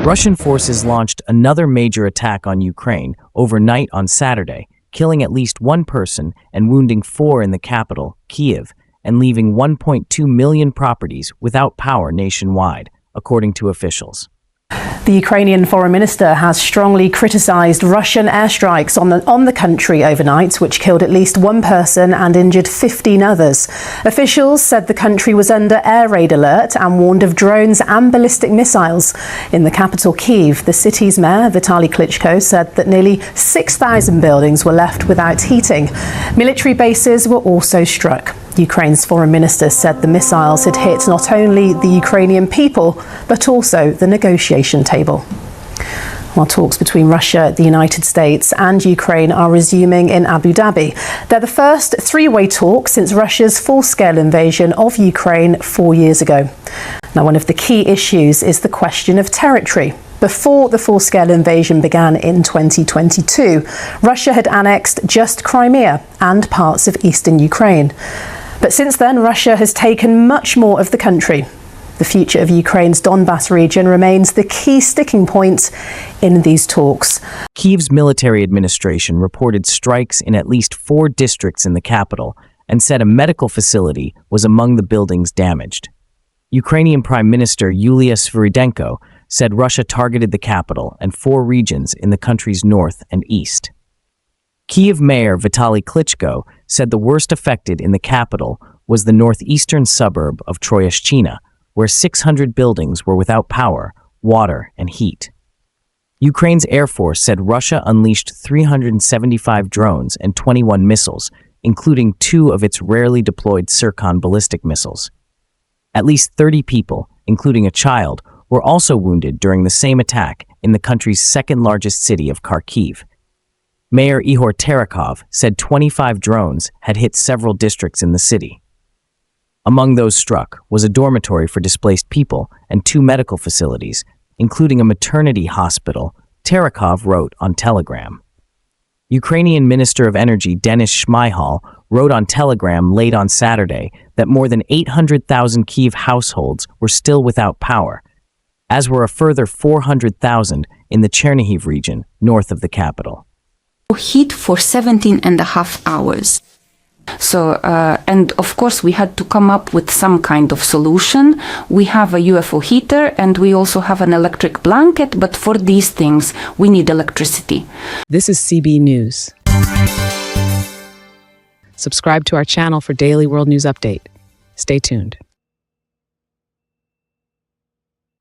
Russian forces launched another major attack on Ukraine overnight on Saturday, killing at least one person and wounding 4 in the capital, Kyiv, and leaving 1.2 million properties without power nationwide, according to officials. The Ukrainian foreign minister has strongly criticized Russian airstrikes on the country overnight, which killed at least one person and injured 15 others. Officials said the country was under air raid alert and warned of drones and ballistic missiles. In the capital, Kyiv, the city's mayor, Vitaly Klitschko, said that nearly 6,000 buildings were left without heating. Military bases were also struck. Ukraine's foreign minister said the missiles had hit not only the Ukrainian people, but also the negotiation table. While talks between Russia, the United States and Ukraine are resuming in Abu Dhabi. They're the first three-way talks since Russia's full-scale invasion of Ukraine 4 years ago. Now, one of the key issues is the question of territory. Before the full-scale invasion began in 2022, Russia had annexed just Crimea and parts of eastern Ukraine. But since then, Russia has taken much more of the country. The future of Ukraine's Donbas region remains the key sticking point in these talks. Kyiv's military administration reported strikes in at least 4 districts in the capital and said a medical facility was among the buildings damaged. Ukrainian Prime Minister Yulia Sviridenko said Russia targeted the capital and 4 regions in the country's north and east. Kyiv Mayor Vitaly Klitschko said the worst affected in the capital was the northeastern suburb of Troyeshchina, where 600 buildings were without power, water, and heat. Ukraine's Air Force said Russia unleashed 375 drones and 21 missiles, including 2 of its rarely deployed Zircon ballistic missiles. At least 30 people, including a child, were also wounded during the same attack in the country's second-largest city of Kharkiv. Mayor Ihor Terekhov said 25 drones had hit several districts in the city. Among those struck was a dormitory for displaced people and 2 medical facilities, including a maternity hospital, Terekhov wrote on Telegram. Ukrainian Minister of Energy Denis Shmyhal wrote on Telegram late on Saturday that more than 800,000 Kyiv households were still without power, as were a further 400,000 in the Chernihiv region north of the capital. Heat for 17 and a half hours. So, and of course we had to come up with some kind of solution. We have a UFO heater and we also have an electric blanket, but for these things we need electricity. This is CBNEWS. Subscribe to our channel for daily world news update. Stay tuned.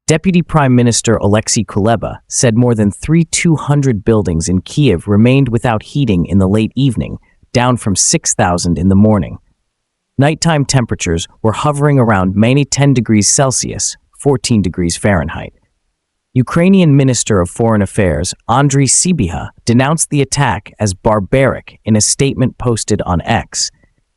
Deputy Prime Minister Alexei Kuleba said more than 3,200 buildings in Kyiv remained without heating in the late evening, down from 6,000 in the morning. Nighttime temperatures were hovering around minus 10 degrees Celsius, 14 degrees Fahrenheit. Ukrainian Minister of Foreign Affairs Andriy Sybiha denounced the attack as barbaric in a statement posted on X.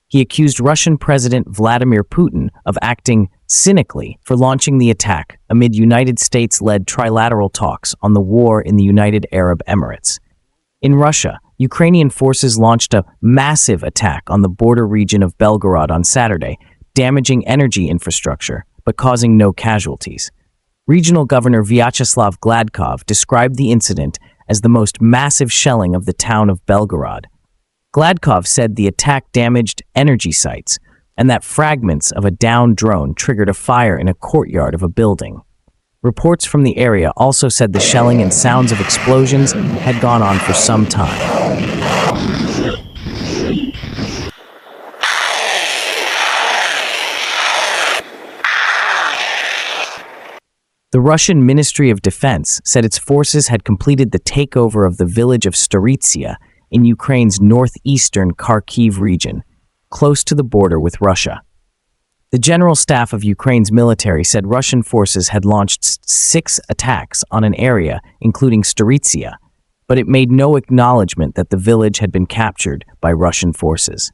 He accused Russian President Vladimir Putin of acting cynically for launching the attack amid United States-led trilateral talks on the war in the United Arab Emirates. In Russia, Ukrainian forces launched a massive attack on the border region of Belgorod on Saturday, damaging energy infrastructure but causing no casualties. Regional Governor Vyacheslav Gladkov described the incident as the most massive shelling of the town of Belgorod. Gladkov said the attack damaged energy sites and that fragments of a downed drone triggered a fire in a courtyard of a building. Reports from the area also said the shelling and sounds of explosions had gone on for some time. The Russian Ministry of Defense said its forces had completed the takeover of the village of Storitsia in Ukraine's northeastern Kharkiv region, close to the border with Russia. The General Staff of Ukraine's military said Russian forces had launched 6 attacks on an area, including Storitsia, but it made no acknowledgement that the village had been captured by Russian forces.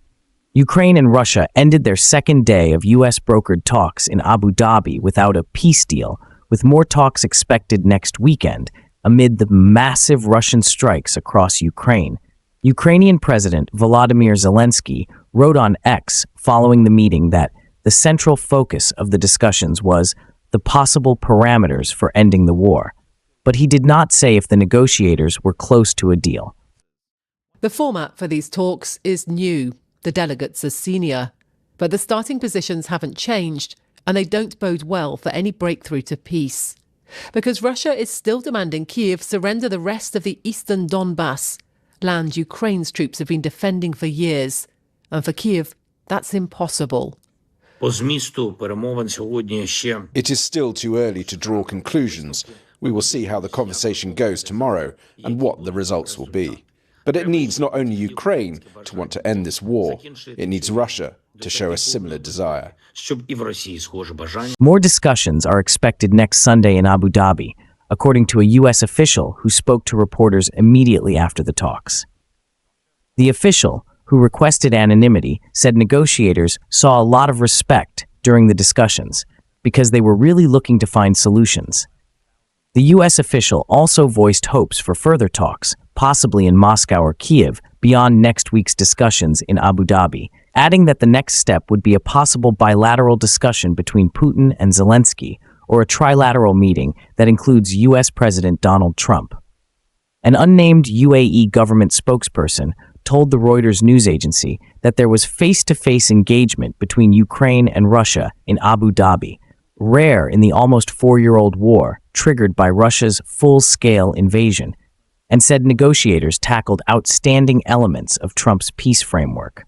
Ukraine and Russia ended their second day of U.S.-brokered talks in Abu Dhabi without a peace deal, with more talks expected next weekend amid the massive Russian strikes across Ukraine. Ukrainian President Volodymyr Zelensky wrote on X following the meeting that the central focus of the discussions was the possible parameters for ending the war, but he did not say if the negotiators were close to a deal. The format for these talks is new. The delegates are senior, but the starting positions haven't changed, and they don't bode well for any breakthrough to peace. Because Russia is still demanding Kyiv surrender the rest of the eastern Donbass, land Ukraine's troops have been defending for years. And for Kyiv, that's impossible. It is still too early to draw conclusions. We will see how the conversation goes tomorrow and what the results will be. But it needs not only Ukraine to want to end this war, it needs Russia to show a similar desire. More discussions are expected next Sunday in Abu Dhabi, according to a U.S. official who spoke to reporters immediately after the talks. The official, who requested anonymity, said negotiators saw a lot of respect during the discussions because they were really looking to find solutions. The U.S. official also voiced hopes for further talks, possibly in Moscow or Kyiv, beyond next week's discussions in Abu Dhabi, adding that the next step would be a possible bilateral discussion between Putin and Zelensky, or a trilateral meeting that includes U.S. President Donald Trump. An unnamed UAE government spokesperson told the Reuters news agency that there was face-to-face engagement between Ukraine and Russia in Abu Dhabi, rare in the almost four-year-old war triggered by Russia's full-scale invasion, and said negotiators tackled outstanding elements of Trump's peace framework.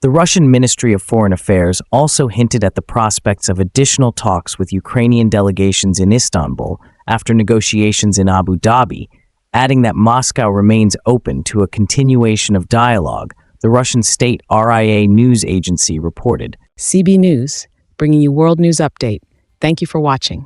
The Russian Ministry of Foreign Affairs also hinted at the prospects of additional talks with Ukrainian delegations in Istanbul after negotiations in Abu Dhabi, adding that Moscow remains open to a continuation of dialogue, the Russian state RIA news agency reported. CB News, bringing you World News Update. Thank you for watching.